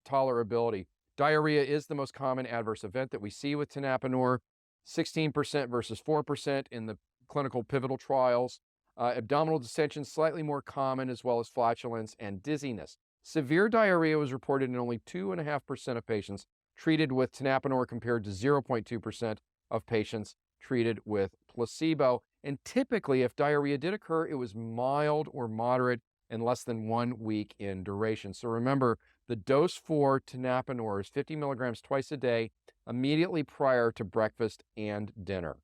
tolerability, diarrhea is the most common adverse event that we see with tenapanor, 16% versus 4% in the clinical pivotal trials. Abdominal distension slightly more common, as well as flatulence and dizziness. Severe diarrhea was reported in only 2.5% of patients treated with tenapanor compared to 0.2% of patients treated with placebo. And typically, if diarrhea did occur, it was mild or moderate and less than 1 week in duration. So remember, the dose for tenapanor is 50 milligrams twice a day, immediately prior to breakfast and dinner.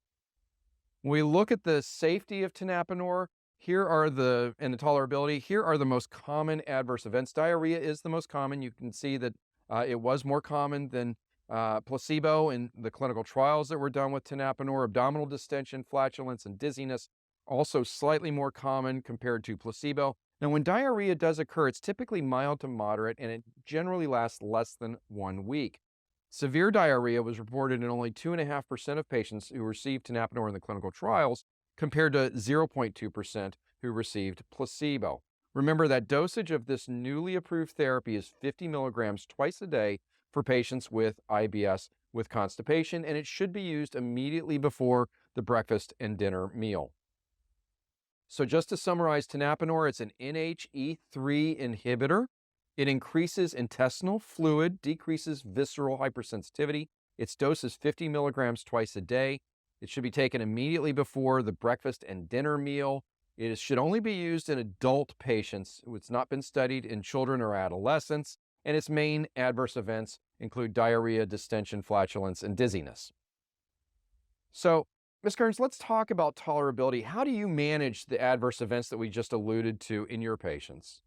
When we look at the safety of tenapanor, and the tolerability, here are the most common adverse events. Diarrhea is the most common. You can see that it was more common than placebo in the clinical trials that were done with tenapanor. Abdominal distension, flatulence, and dizziness, also slightly more common compared to placebo. Now, when diarrhea does occur, it's typically mild to moderate, and it generally lasts less than 1 week. Severe diarrhea was reported in only 2.5% of patients who received tenapanor in the clinical trials, compared to 0.2% who received placebo. Remember that dosage of this newly approved therapy is 50 milligrams twice a day for patients with IBS with constipation, and it should be used immediately before the breakfast and dinner meal. So just to summarize tenapanor, it's an NHE3 inhibitor. It increases intestinal fluid, decreases visceral hypersensitivity. Its dose is 50 milligrams twice a day. It should be taken immediately before the breakfast and dinner meal. It should only be used in adult patients. It's not been studied in children or adolescents, and its main adverse events include diarrhea, distension, flatulence, and dizziness. So, Ms. Kearns, let's talk about tolerability. How do you manage the adverse events that we just alluded to in your patients?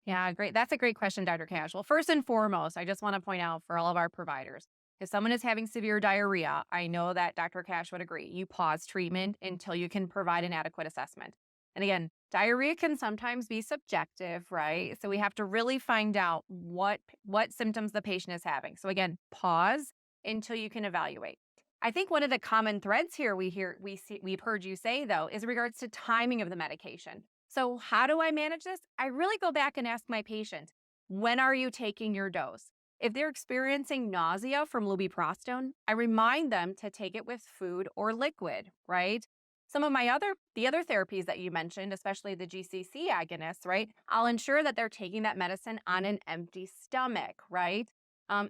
Yeah, great. That's a great question, Dr. Cash. Well, first and foremost, I just want to point out for all of our providers, if someone is having severe diarrhea, I know that Dr. Cash would agree. You pause treatment until you can provide an adequate assessment. And again, diarrhea can sometimes be subjective, right? So we have to really find out what symptoms the patient is having. So again, pause until you can evaluate. I think one of the common threads here we've heard you say though is regards to timing of the medication. So how do I manage this? I really go back and ask my patient, when are you taking your dose? If they're experiencing nausea from lubiprostone, I remind them to take it with food or liquid, right? Some of the other therapies that you mentioned, especially the GCC agonists, right? I'll ensure that they're taking that medicine on an empty stomach, right?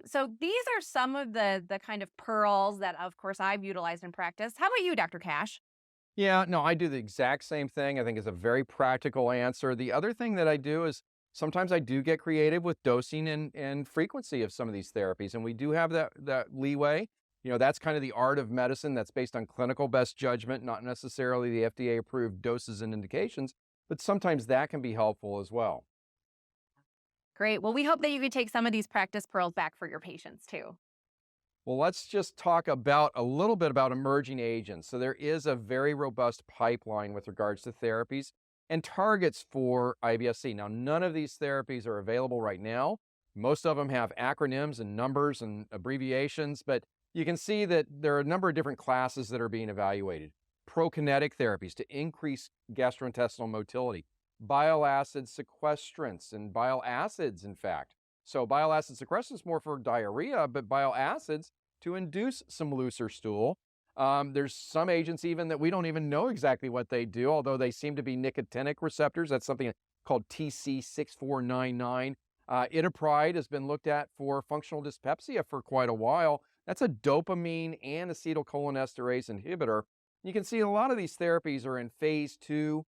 So these are some of the kind of pearls that, of course, I've utilized in practice. How about you, Dr. Cash? Yeah, no, I do the exact same thing. I think it's a very practical answer. The other thing that I do is sometimes I do get creative with dosing and frequency of some of these therapies, and we do have that leeway. That's kind of the art of medicine that's based on clinical best judgment, not necessarily the FDA approved doses and indications, but sometimes that can be helpful as well. Great. Well, we hope that you can take some of these practice pearls back for your patients too. Well, let's just talk about a little bit about emerging agents. So there is a very robust pipeline with regards to therapies and targets for IBS-C. Now, none of these therapies are available right now. Most of them have acronyms and numbers and abbreviations, but you can see that there are a number of different classes that are being evaluated. Prokinetic therapies to increase gastrointestinal motility, bile acid sequestrants and bile acids, in fact. So bile acid sequestrants more for diarrhea, but bile acids to induce some looser stool. There's some agents even that we don't even know exactly what they do, although they seem to be nicotinic receptors. That's something called TC6499. Itopride has been looked at for functional dyspepsia for quite a while. That's a dopamine and acetylcholinesterase inhibitor. You can see a lot of these therapies are in phase 2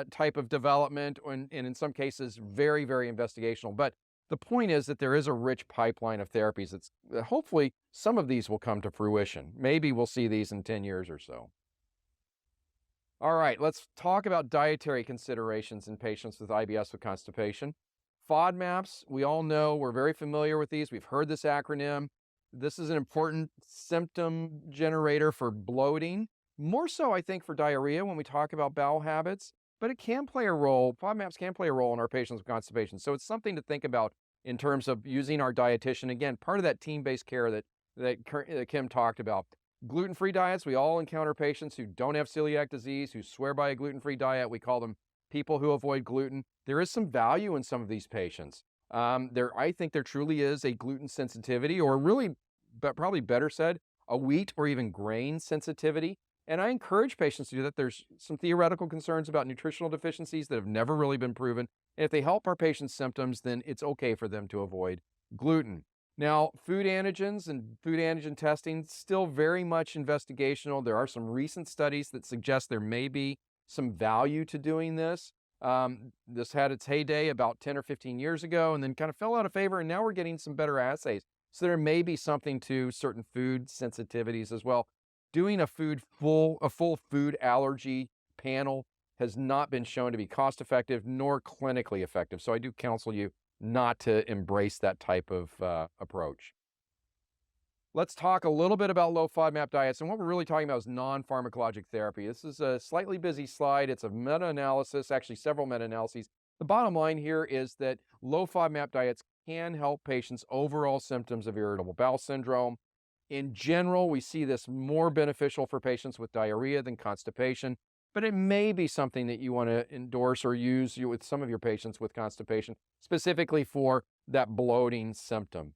type of development, and in some cases, very, very investigational. But the point is that there is a rich pipeline of therapies that's hopefully some of these will come to fruition. Maybe we'll see these in 10 years or so. All right, let's talk about dietary considerations in patients with IBS with constipation. FODMAPs, we all know, we're very familiar with these. We've heard this acronym. This is an important symptom generator for bloating, more so I think for diarrhea when we talk about bowel habits, but it can play a role, FODMAPs can play a role in our patients with constipation. So it's something to think about in terms of using our dietitian. Again, part of that team-based care that Kim talked about. Gluten-free diets, we all encounter patients who don't have celiac disease, who swear by a gluten-free diet. We call them people who avoid gluten. There is some value in some of these patients. I think there truly is a gluten sensitivity, or really, but probably better said, a wheat or even grain sensitivity. And I encourage patients to do that. There's some theoretical concerns about nutritional deficiencies that have never really been proven. And if they help our patients' symptoms, then it's okay for them to avoid gluten. Now, food antigens and food antigen testing, still very much investigational. There are some recent studies that suggest there may be some value to doing this. This had its heyday about 10 or 15 years ago and then kind of fell out of favor, and now we're getting some better assays. So there may be something to certain food sensitivities as well. Doing a full food allergy panel has not been shown to be cost effective nor clinically effective. So I do counsel you not to embrace that type of approach. Let's talk a little bit about low FODMAP diets. And what we're really talking about is non-pharmacologic therapy. This is a slightly busy slide. It's a meta-analysis, actually several meta-analyses. The bottom line here is that low FODMAP diets can help patients' overall symptoms of irritable bowel syndrome. In general, we see this more beneficial for patients with diarrhea than constipation, but it may be something that you want to endorse or use with some of your patients with constipation, specifically for that bloating symptom.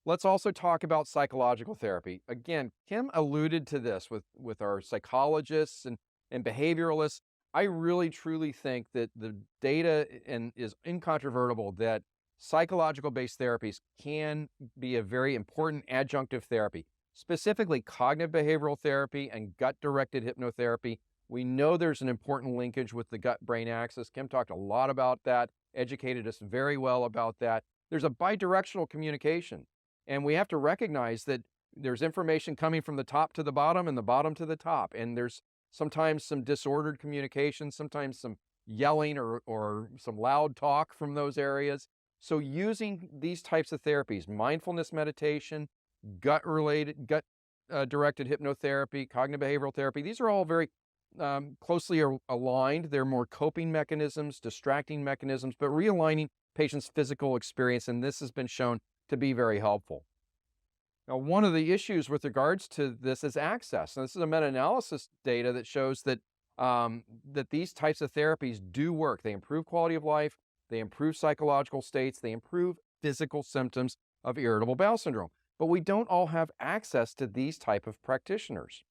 Let's also talk about psychological therapy. Again, Kim alluded to this with our psychologists and behavioralists. I really, truly think that the data is incontrovertible that psychological-based therapies can be a very important adjunctive therapy, specifically cognitive behavioral therapy and gut-directed hypnotherapy. We know there's an important linkage with the gut-brain axis. Kim talked a lot about that, educated us very well about that. There's a bidirectional communication, and we have to recognize that there's information coming from the top to the bottom and the bottom to the top, and there's sometimes some disordered communication, sometimes some yelling or some loud talk from those areas. So using these types of therapies, mindfulness meditation, gut directed hypnotherapy, cognitive behavioral therapy, these are all very closely aligned. They're more coping mechanisms, distracting mechanisms, but realigning patients' physical experience, and this has been shown to be very helpful. Now, one of the issues with regards to this is access. And this is a meta-analysis data that shows that that these types of therapies do work. They improve quality of life, they improve psychological states, they improve physical symptoms of irritable bowel syndrome. But we don't all have access to these type of practitioners.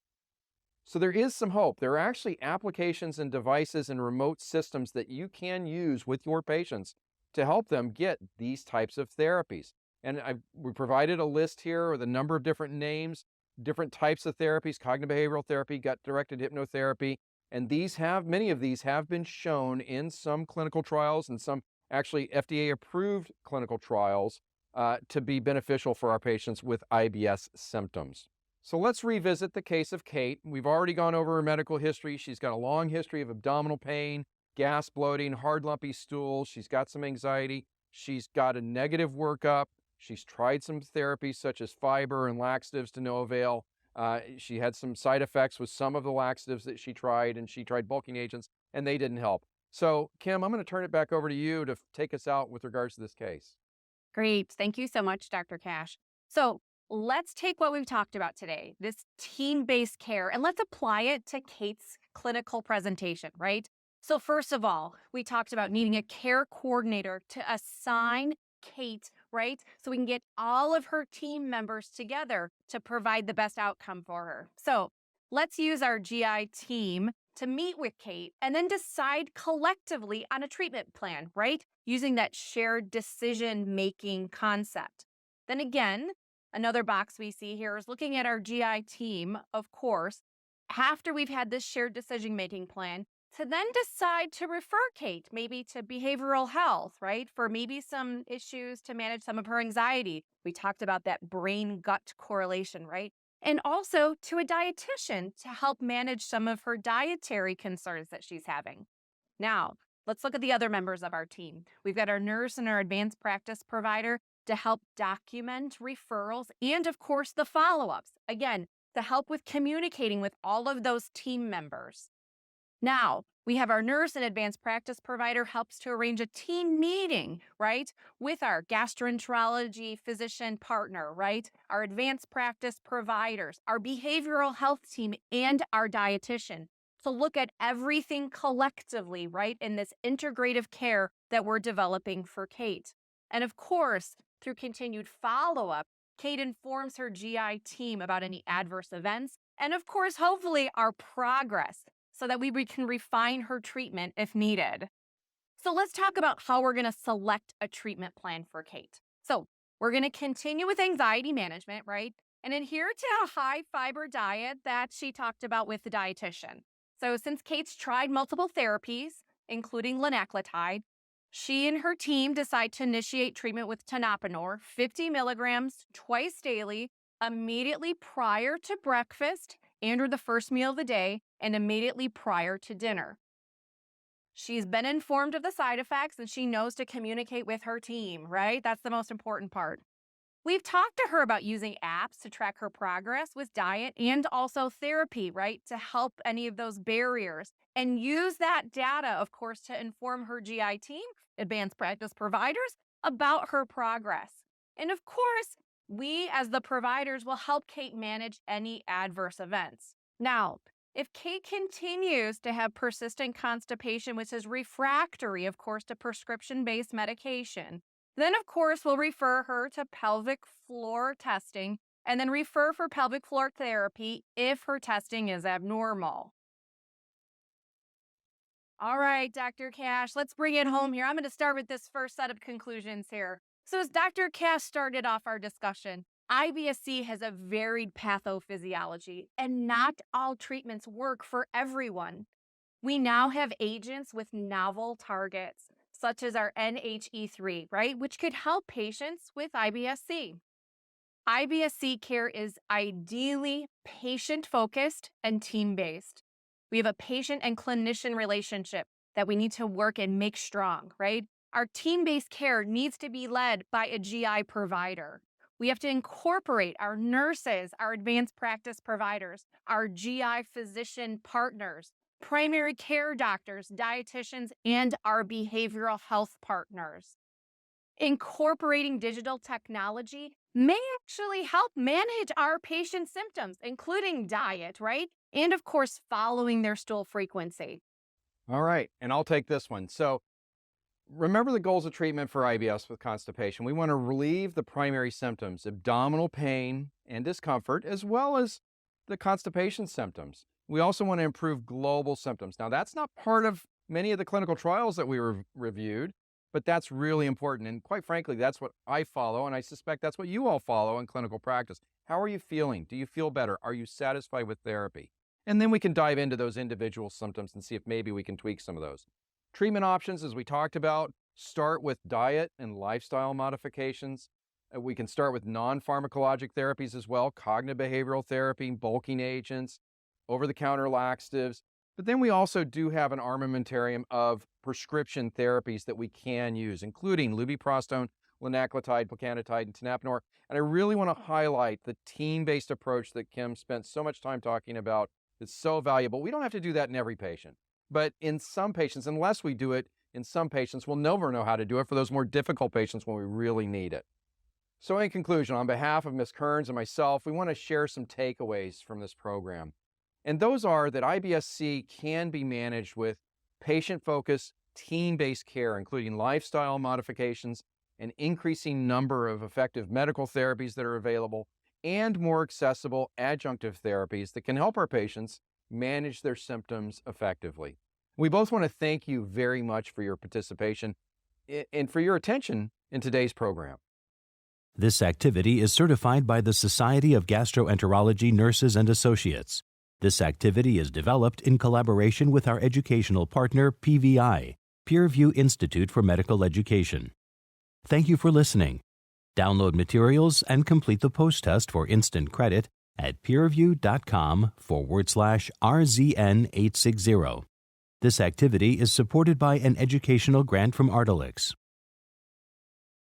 So there is some hope. There are actually applications and devices and remote systems that you can use with your patients to help them get these types of therapies. And we provided a list here with a number of different names, different types of therapies: cognitive behavioral therapy, gut-directed hypnotherapy. And many of these have been shown in some clinical trials and some actually FDA-approved clinical trials to be beneficial for our patients with IBS symptoms. So let's revisit the case of Kate. We've already gone over her medical history. She's got a long history of abdominal pain, gas, bloating, hard lumpy stools. She's got some anxiety. She's got a negative workup. She's tried some therapies such as fiber and laxatives to no avail. She had some side effects with some of the laxatives that she tried, and she tried bulking agents, and they didn't help. So, Kim, I'm going to turn it back over to you to take us out with regards to this case. Great. Thank you so much, Dr. Cash. So let's take what we've talked about today, this team-based care, and let's apply it to Kate's clinical presentation, right? So first of all, we talked about needing a care coordinator to assign Kate, right? So we can get all of her team members together to provide the best outcome for her. So let's use our GI team to meet with Kate and then decide collectively on a treatment plan, right? Using that shared decision-making concept. Then again, another box we see here is looking at our GI team, of course, after we've had this shared decision-making plan, to then decide to refer Kate maybe to behavioral health, right? For maybe some issues to manage some of her anxiety. We talked about that brain-gut correlation, right? And also to a dietitian to help manage some of her dietary concerns that she's having. Now, let's look at the other members of our team. We've got our nurse and our advanced practice provider to help document referrals and, of course, the follow-ups. Again, to help with communicating with all of those team members. Now, we have our nurse and advanced practice provider helps to arrange a team meeting, right, with our gastroenterology physician partner, right, our advanced practice providers, our behavioral health team, and our dietitian to look at everything collectively, right, in this integrative care that we're developing for Kate. And of course, through continued follow-up, Kate informs her GI team about any adverse events and, of course, hopefully our progress, so that we can refine her treatment if needed. So let's talk about how we're going to select a treatment plan for Kate. So we're going to continue with anxiety management, right? And adhere to a high fiber diet that she talked about with the dietitian. So since Kate's tried multiple therapies, including linaclotide, she and her team decide to initiate treatment with tenapanor, 50 milligrams twice daily, immediately prior to breakfast and or the first meal of the day, and immediately prior to dinner. She's been informed of the side effects and she knows to communicate with her team, right? That's the most important part. We've talked to her about using apps to track her progress with diet and also therapy, right? To help any of those barriers and use that data, of course, to inform her GI team, advanced practice providers, about her progress. And of course, we as the providers will help Kate manage any adverse events. Now, if Kate continues to have persistent constipation, which is refractory, of course, to prescription-based medication, then, of course, we'll refer her to pelvic floor testing and then refer for pelvic floor therapy if her testing is abnormal. All right, Dr. Cash, let's bring it home here. I'm going to start with this first set of conclusions here. So as Dr. Cash started off our discussion, IBS-C has a varied pathophysiology, and not all treatments work for everyone. We now have agents with novel targets, such as our NHE3, right, which could help patients with IBS-C. IBS-C care is ideally patient-focused and team-based. We have a patient and clinician relationship that we need to work and make strong, right? Our team-based care needs to be led by a GI provider. We have to incorporate our nurses, our advanced practice providers, our GI physician partners, primary care doctors, dietitians, and our behavioral health partners. Incorporating digital technology may actually help manage our patients' symptoms, including diet, right? And of course, following their stool frequency. All right, and I'll take this one. So remember the goals of treatment for IBS with constipation. We want to relieve the primary symptoms, abdominal pain and discomfort, as well as the constipation symptoms. We also want to improve global symptoms. Now, that's not part of many of the clinical trials that we reviewed, but that's really important. And quite frankly, that's what I follow, and I suspect that's what you all follow in clinical practice. How are you feeling? Do you feel better? Are you satisfied with therapy? And then we can dive into those individual symptoms and see if maybe we can tweak some of those. Treatment options, as we talked about, start with diet and lifestyle modifications. We can start with non-pharmacologic therapies as well, cognitive behavioral therapy, bulking agents, over-the-counter laxatives. But then we also do have an armamentarium of prescription therapies that we can use, including lubiprostone, linaclotide, plecanatide, and tenapanor. And I really want to highlight the team-based approach that Kim spent so much time talking about. It's so valuable. We don't have to do that in every patient. But in some patients, unless we do it in some patients, we'll never know how to do it for those more difficult patients when we really need it. So in conclusion, on behalf of Ms. Kearns and myself, we want to share some takeaways from this program. And those are that IBS-C can be managed with patient-focused, team-based care, including lifestyle modifications, an increasing number of effective medical therapies that are available, and more accessible adjunctive therapies that can help our patients manage their symptoms effectively. We both want to thank you very much for your participation and for your attention in today's program. This activity is certified by the Society of Gastroenterology Nurses and Associates. This activity is developed in collaboration with our educational partner, PVI, Peerview Institute for Medical Education. Thank you for listening. Download materials and complete the post-test for instant credit at peerview.com/RZN860. This activity is supported by an educational grant from Ardelyx.